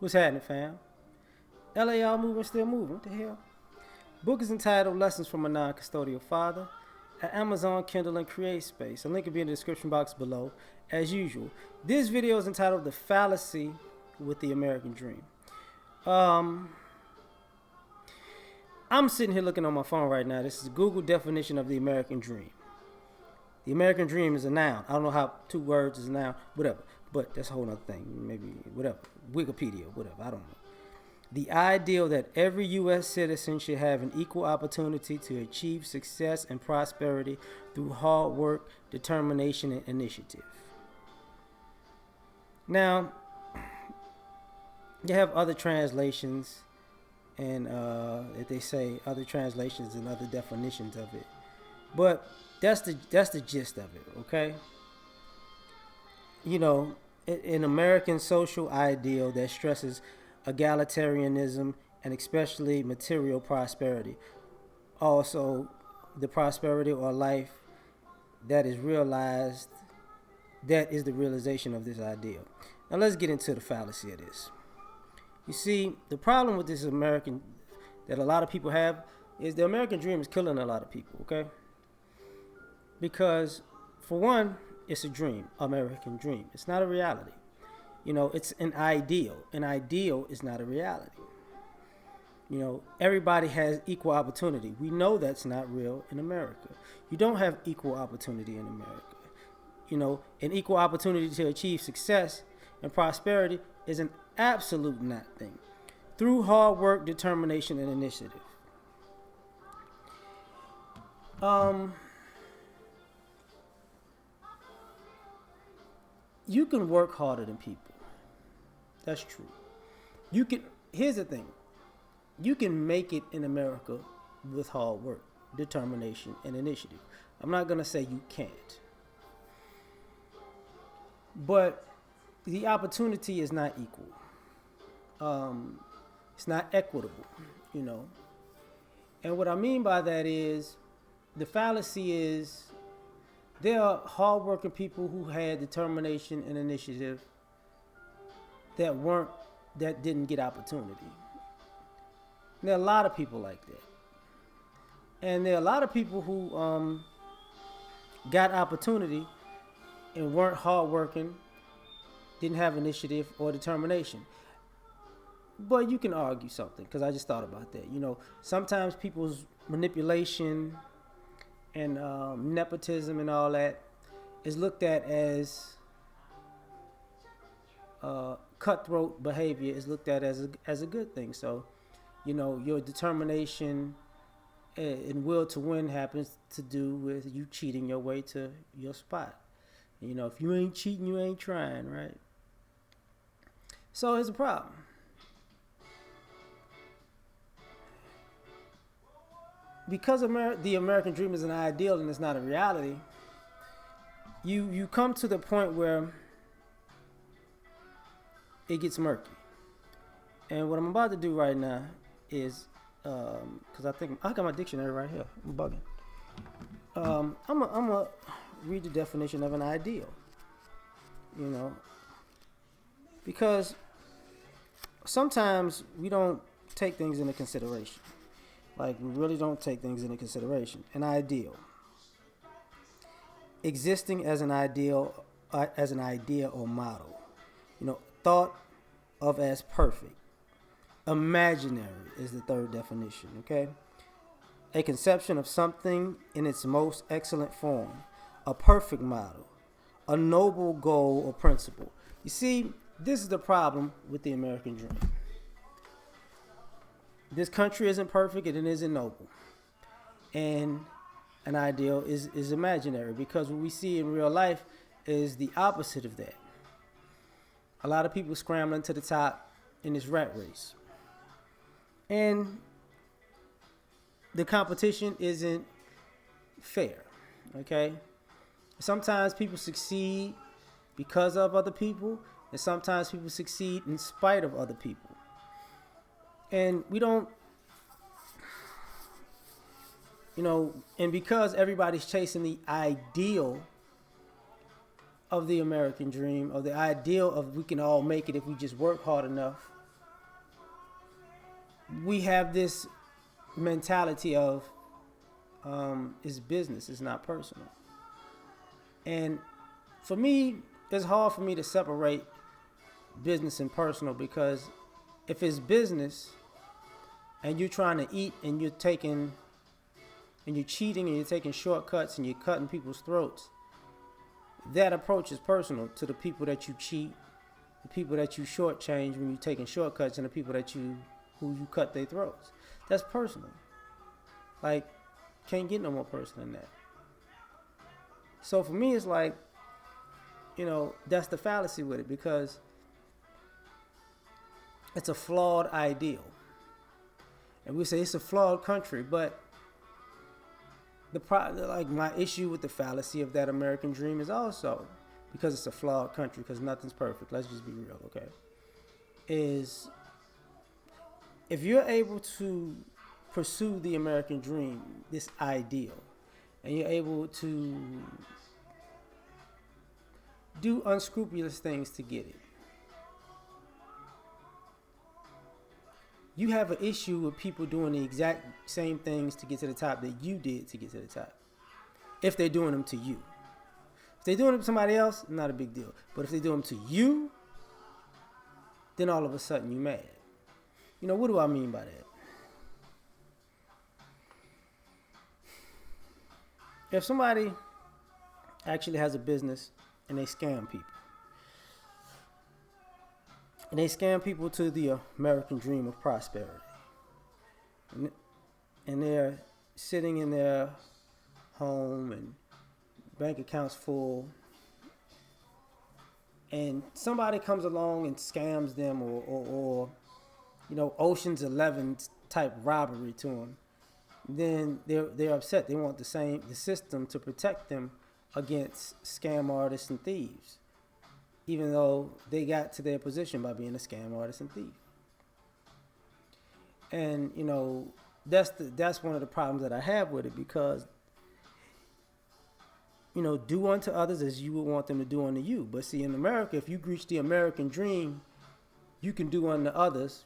What's happening, fam? L.A.R. moving, still moving. What the hell? Book is entitled Lessons from a Non-Custodial Father at Amazon, Kindle, and Create Space. A link will be in the description box below, as usual. This video is entitled The Fallacy with the American Dream. I'm sitting here looking on my phone right now. This is Google definition of the American Dream. The American Dream is a noun. I don't know how 2 words is a noun, whatever. But that's a whole other thing. Maybe, whatever. Wikipedia, whatever. I don't know. The ideal that every U.S. citizen should have an equal opportunity to achieve success and prosperity through hard work, determination, and initiative. Now, you have other translations, and if they say other translations and other definitions of it, but that's the gist of it. Okay. You know, an American social ideal that stresses egalitarianism and especially material prosperity. Also, the prosperity or life that is realized, that is the realization of this ideal. Now let's get into the fallacy of this. You see, the problem with this American, that a lot of people have, is the American dream is killing a lot of people, okay? Because, for one, it's a dream, American dream. It's not a reality. You know, it's an ideal. An ideal is not a reality. You know, everybody has equal opportunity. We know that's not real in America. You don't have equal opportunity in America. You know, an equal opportunity to achieve success and prosperity is an absolute not thing. Through hard work, determination, and initiative. You can work harder than people. That's true. You can. Here's the thing. You can make it in America with hard work, determination, and initiative. I'm not gonna say you can't, but the opportunity is not equal. It's not equitable, you know. And what I mean by that is, the fallacy is, there are hardworking people who had determination and initiative that didn't get opportunity. There are a lot of people like that. And there are a lot of people who got opportunity and weren't hardworking, didn't have initiative or determination. But you can argue something, because I just thought about that. You know, sometimes people's manipulation and nepotism and all that is looked at as cutthroat behavior, is looked at as a good thing. So, you know, your determination and will to win happens to do with you cheating your way to your spot. You know, if you ain't cheating, you ain't trying, right? So here's a problem. Because the American dream is an ideal and it's not a reality, you come to the point where it gets murky. And what I'm about to do right now is, because I got my dictionary right here. I'm bugging. I'm gonna read the definition of an ideal. You know, because sometimes we don't take things into consideration. Like, we really don't take things into consideration. An ideal. Existing as an ideal, as an idea or model. You know, thought of as perfect. Imaginary is the third definition, okay? A conception of something in its most excellent form. A perfect model. A noble goal or principle. You see, this is the problem with the American dream. This country isn't perfect and it isn't noble. And an ideal is imaginary, because what we see in real life is the opposite of that. A lot of people scrambling to the top in this rat race. And the competition isn't fair, okay? Sometimes people succeed because of other people, and sometimes people succeed in spite of other people. And we don't, you know, and because everybody's chasing the ideal of the American dream, or the ideal of we can all make it if we just work hard enough, we have this mentality of it's business, it's not personal. And for me, it's hard for me to separate business and personal because if it's business and you're trying to eat and you're cheating and you're taking shortcuts and you're cutting people's throats, that approach is personal to the people that you cheat, the people that you shortchange when you're taking shortcuts, and the people who you cut their throats. That's personal. Like, can't get no more personal than that. So for me, it's like, that's the fallacy with it because it's a flawed ideal. And we say it's a flawed country, but like my issue with the fallacy of that American dream is also because it's a flawed country because nothing's perfect. Let's just be real, okay? Is if you're able to pursue the American dream, this ideal, and you're able to do unscrupulous things to get it, you have an issue with people doing the exact same things to get to the top that you did to get to the top. If they're doing them to you. If they're doing them to somebody else, not a big deal. But if they do them to you, then all of a sudden you're mad. What do I mean by that? If somebody actually has a business and they scam people, and they scam people to the American dream of prosperity. And they're sitting in their home and bank accounts full. And somebody comes along and scams them or Ocean's 11 type robbery to them. Then they're upset. They want the system to protect them against scam artists and thieves, even though they got to their position by being a scam artist and thief. And that's one of the problems that I have with it because do unto others as you would want them to do unto you. But see, in America, if you reach the American dream, you can do unto others,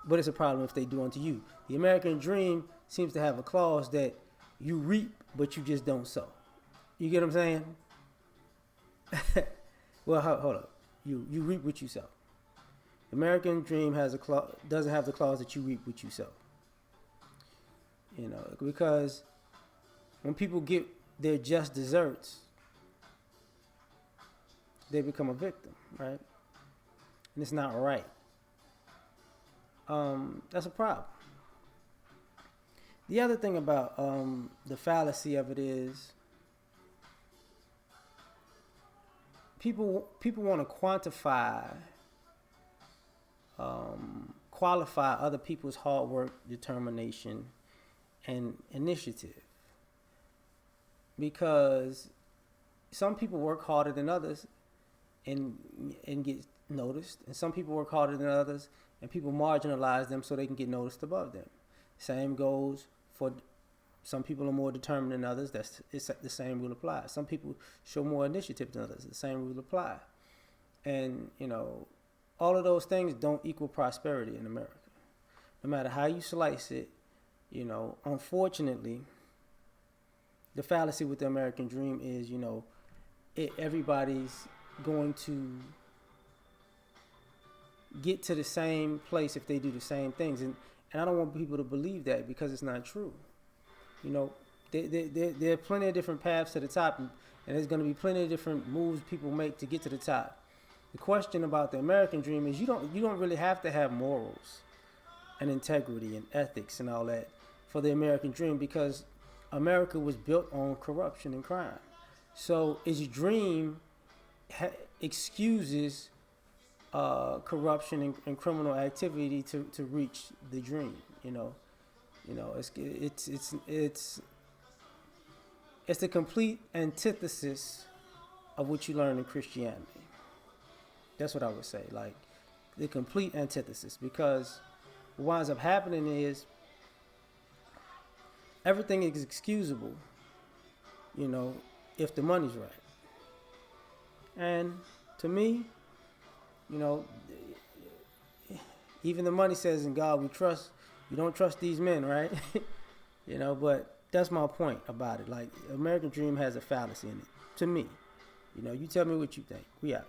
but it's a problem if they do unto you. The American dream seems to have a clause that you reap, but you just don't sow. You get what I'm saying? Well, hold up. You reap what you sow. American dream has doesn't have the clause that you reap what you sow. Because when people get their just desserts, they become a victim, right? And it's not right. That's a problem. The other thing about the fallacy of it is people want to qualify other people's hard work, determination, and initiative. Because some people work harder than others and get noticed, and some people work harder than others and people marginalize them so they can get noticed above them. Same goes for some people are more determined than others. The same rule applies. Some people show more initiative than others. The same rule applies. And all of those things don't equal prosperity in America. No matter how you slice it, unfortunately, the fallacy with the American dream is, everybody's going to get to the same place if they do the same things. And I don't want people to believe that because it's not true. There are plenty of different paths to the top, and there's going to be plenty of different moves people make to get to the top. The question about the American dream is you don't really have to have morals and integrity and ethics and all that for the American dream because America was built on corruption and crime. So its dream excuses corruption and criminal activity to reach the dream. It's the complete antithesis of what you learn in Christianity. That's what I would say, like the complete antithesis, because what winds up happening is everything is excusable, if the money's right. And to me, Even the money says, "In God we trust." You don't trust these men, right? But that's my point about it. Like, American Dream has a fallacy in it, to me. You tell me what you think. We out.